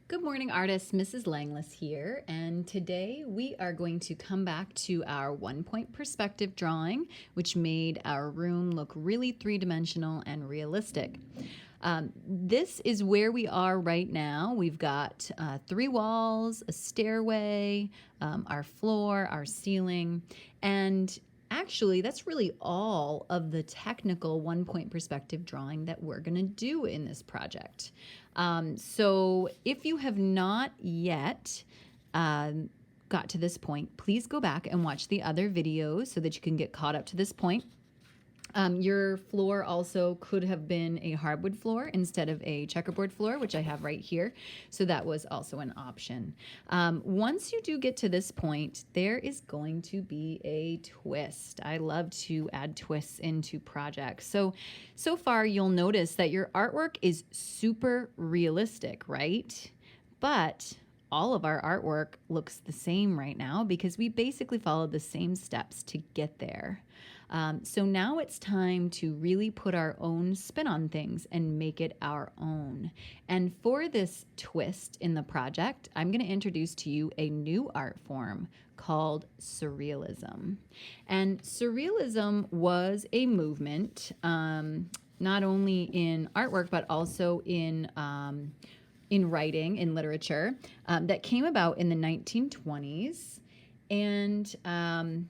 Good morning, artists. Mrs. Langless here, and today we are going to come back to our one-point perspective drawing, which made our room look really three-dimensional and realistic. This is where we are right now. We've got 3 walls, a stairway, our floor, our ceiling, and actually, that's really all of the technical one-point perspective drawing that we're going to do in this project. So if you have not yet got to this point, please go back and watch the other videos so that you can get caught up to this point. Your floor also could have been a hardwood floor instead of a checkerboard floor, which I have right here. So that was also an option. Once you do get to this point, there is going to be a twist. I love to add twists into projects. So far you'll notice that your artwork is super realistic, right? But all of our artwork looks the same right now because we basically followed the same steps to get there. So now it's time to really put our own spin on things and make it our own. And for this twist in the project, I'm going to introduce to you a new art form called Surrealism. And Surrealism was a movement, not only in artwork, but also in writing, in literature, that came about in the 1920s. And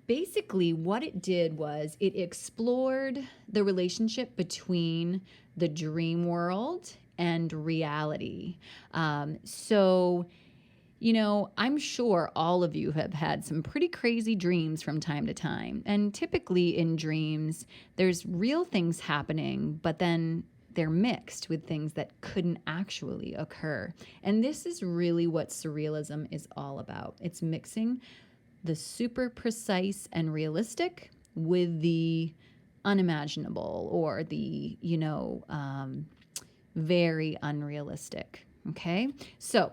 basically, what it did was it explored the relationship between the dream world and reality. You know, I'm sure all of you have had some pretty crazy dreams from time to time. And typically in dreams, there's real things happening, but then they're mixed with things that couldn't actually occur. And this is really what surrealism is all about. It's mixing the super precise and realistic with the unimaginable or the, very unrealistic. Okay. So,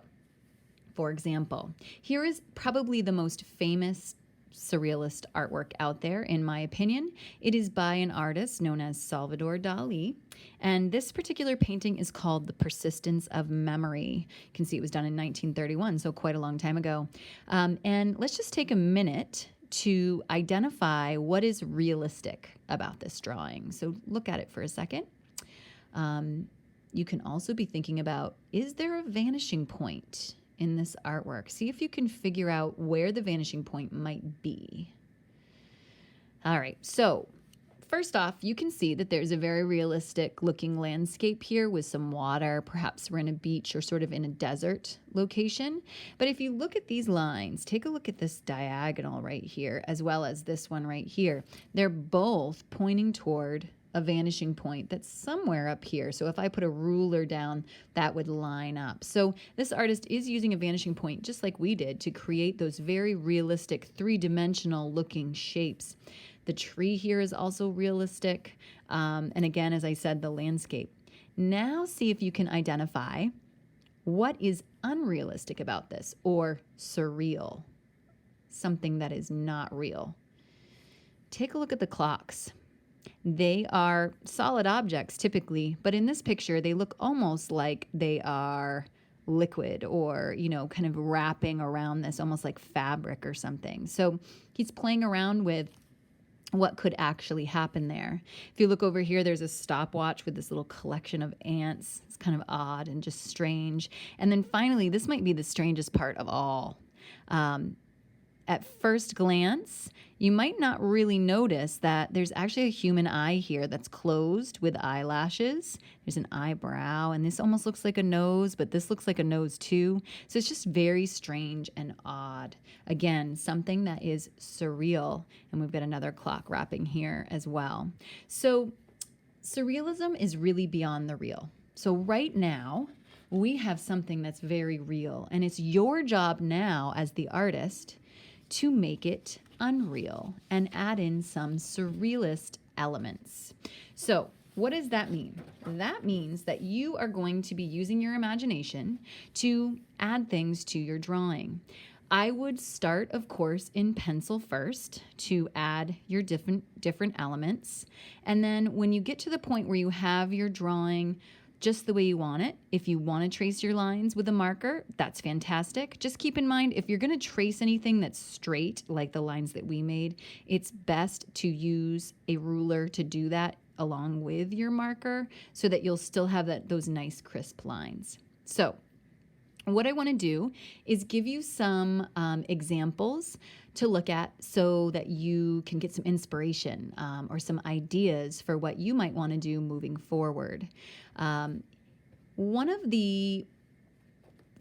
for example, here is probably the most famous surrealist artwork out there, in my opinion. It is by an artist known as Salvador Dali. And this particular painting is called The Persistence of Memory. You can see it was done in 1931, so quite a long time ago. And let's just take a minute to identify what is realistic about this drawing. So look at it for a second. You can also be thinking about, is there a vanishing point in this artwork? See if you can figure out where the vanishing point might be. All right, so first off, you can see that there's a very realistic looking landscape here with some water. Perhaps we're in a beach or sort of in a desert location. But if you look at these lines, take a look at this diagonal right here, as well as this one right here. They're both pointing toward a vanishing point that's somewhere up here. So if I put a ruler down, that would line up. So this artist is using a vanishing point, just like we did, to create those very realistic three-dimensional looking shapes. The tree here is also realistic. And again, as I said, the landscape. Now see if you can identify what is unrealistic about this, or surreal, something that is not real. Take a look at the clocks. They are solid objects typically, but in this picture, they look almost like they are liquid or, kind of wrapping around this, almost like fabric or something. So he's playing around with what could actually happen there. If you look over here, there's a stopwatch with this little collection of ants. It's kind of odd and just strange. And then finally, this might be the strangest part of all. At first glance, you might not really notice that there's actually a human eye here that's closed with eyelashes. There's an eyebrow, and this almost looks like a nose, but this looks like a nose too. So it's just very strange and odd. Again, something that is surreal. And we've got another clock wrapping here as well. So surrealism is really beyond the real. So right now, we have something that's very real, and it's your job now as the artist to make it unreal and add in some surrealist elements. So what does that mean? That means that you are going to be using your imagination to add things to your drawing. I would start, of course, in pencil first to add your different elements. And then when you get to the point where you have your drawing just the way you want it. If you want to trace your lines with a marker, that's fantastic. Just keep in mind, if you're going to trace anything that's straight, like the lines that we made, it's best to use a ruler to do that along with your marker so that you'll still have those nice crisp lines. So what I want to do is give you some examples to look at so that you can get some inspiration or some ideas for what you might want to do moving forward. One of the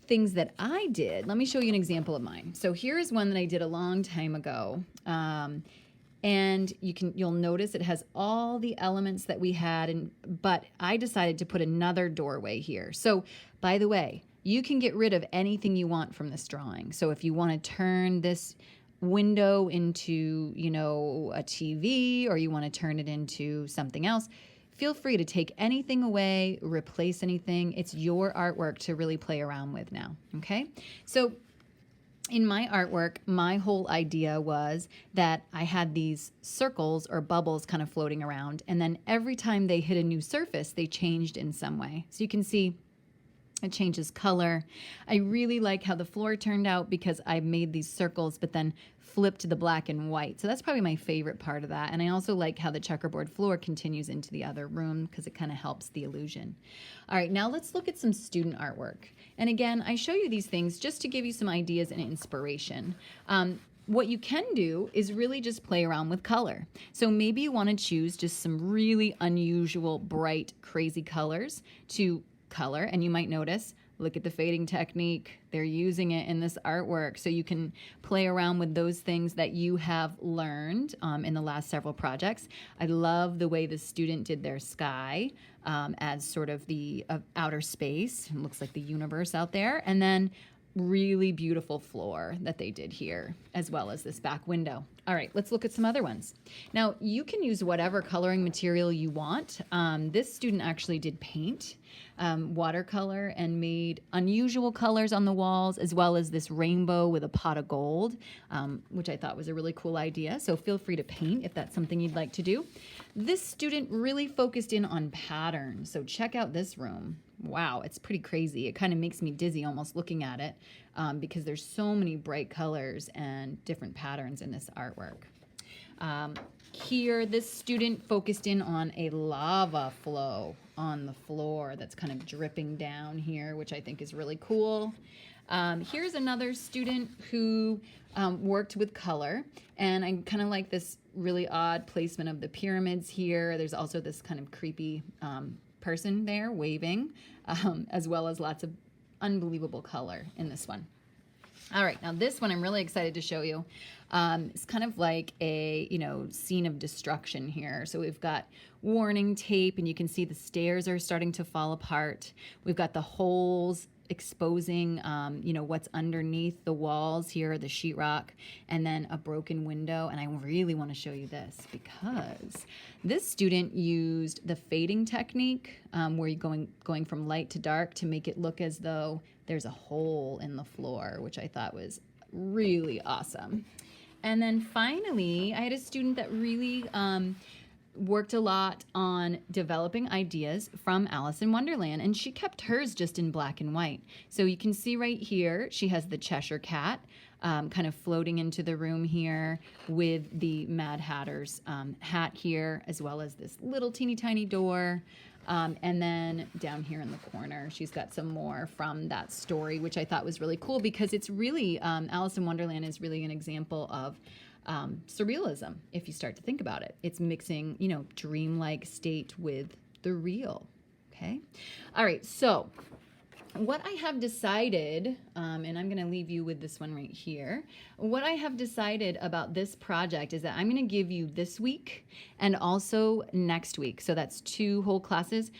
things that I did, let me show you an example of mine. So here's one that I did a long time ago. And you'll notice it has all the elements that we had, but I decided to put another doorway here. So by the way, you can get rid of anything you want from this drawing. So if you want to turn this window into, a TV, or you want to turn it into something else, feel free to take anything away, replace anything. It's your artwork to really play around with now, okay? So in my artwork, my whole idea was that I had these circles or bubbles kind of floating around, and then every time they hit a new surface, they changed in some way. So you can see it changes color. I really like how the floor turned out because I made these circles but then flipped the black and white. So that's probably my favorite part of that. And I also like how the checkerboard floor continues into the other room because it kind of helps the illusion. All right, now let's look at some student artwork. And again, I show you these things just to give you some ideas and inspiration. What you can do is really just play around with color. So maybe you want to choose just some really unusual, bright, crazy colors to color, and you might notice, look at the fading technique. They're using it in this artwork, so you can play around with those things that you have learned in the last several projects. I love the way the student did their sky as sort of the outer space. It looks like the universe out there, and then really beautiful floor that they did here, as well as this back window. All right, let's look at some other ones. Now, you can use whatever coloring material you want. This student actually did paint, watercolor, and made unusual colors on the walls, as well as this rainbow with a pot of gold, which I thought was a really cool idea. So feel free to paint if that's something you'd like to do. This student really focused in on patterns. So check out this room. Wow, it's pretty crazy. It kind of makes me dizzy almost looking at it because there's so many bright colors and different patterns in this artwork. Here, this student focused in on a lava flow on the floor that's kind of dripping down here, which I think is really cool. Here's another student who worked with color, and I kind of like this really odd placement of the pyramids here. There's also this kind of creepy person there waving, as well as lots of unbelievable color in this one. All right, now this one I'm really excited to show you. It's kind of like a, scene of destruction here. So we've got warning tape, and you can see the stairs are starting to fall apart. We've got the holes exposing, what's underneath the walls here, the sheetrock, and then a broken window. And I really want to show you this because this student used the fading technique, where you're going from light to dark to make it look as though there's a hole in the floor, which I thought was really awesome. And then finally, I had a student that really worked a lot on developing ideas from Alice in Wonderland, and she kept hers just in black and white. So you can see right here, she has the Cheshire Cat kind of floating into the room here with the Mad Hatter's hat here, as well as this little teeny tiny door. And then down here in the corner, she's got some more from that story, which I thought was really cool because it's really, Alice in Wonderland is really an example of surrealism, if you start to think about it. It's mixing, dreamlike state with the real, okay? All right, so what I have decided, and I'm going to leave you with this one right here. What I have decided about this project is that I'm going to give you this week and also next week. So that's 2 whole classes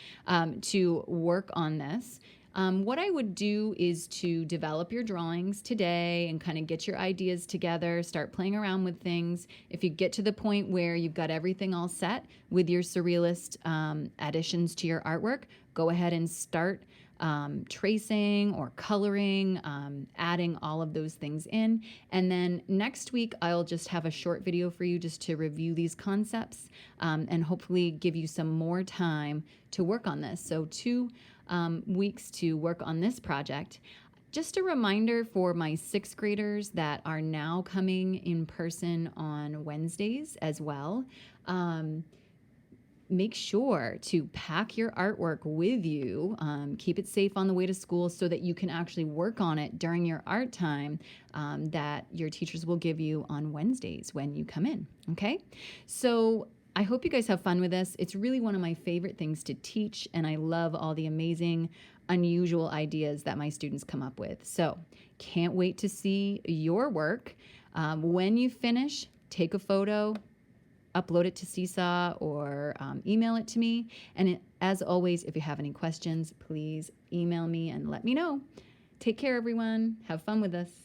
to work on this. What I would do is to develop your drawings today and kind of get your ideas together, start playing around with things. If you get to the point where you've got everything all set with your surrealist additions to your artwork, go ahead and start tracing or coloring, adding all of those things in. And then next week, I'll just have a short video for you just to review these concepts and hopefully give you some more time to work on this. So 2 weeks to work on this project. Just a reminder for my 6th graders that are now coming in person on Wednesdays as well. Make sure to pack your artwork with you. Keep it safe on the way to school so that you can actually work on it during your art time that your teachers will give you on Wednesdays when you come in. Okay? So I hope you guys have fun with this. It's really one of my favorite things to teach, and I love all the amazing, unusual ideas that my students come up with. So can't wait to see your work. When you finish, take a photo, upload it to Seesaw, or email it to me. And as always, if you have any questions, please email me and let me know. Take care, everyone. Have fun with this.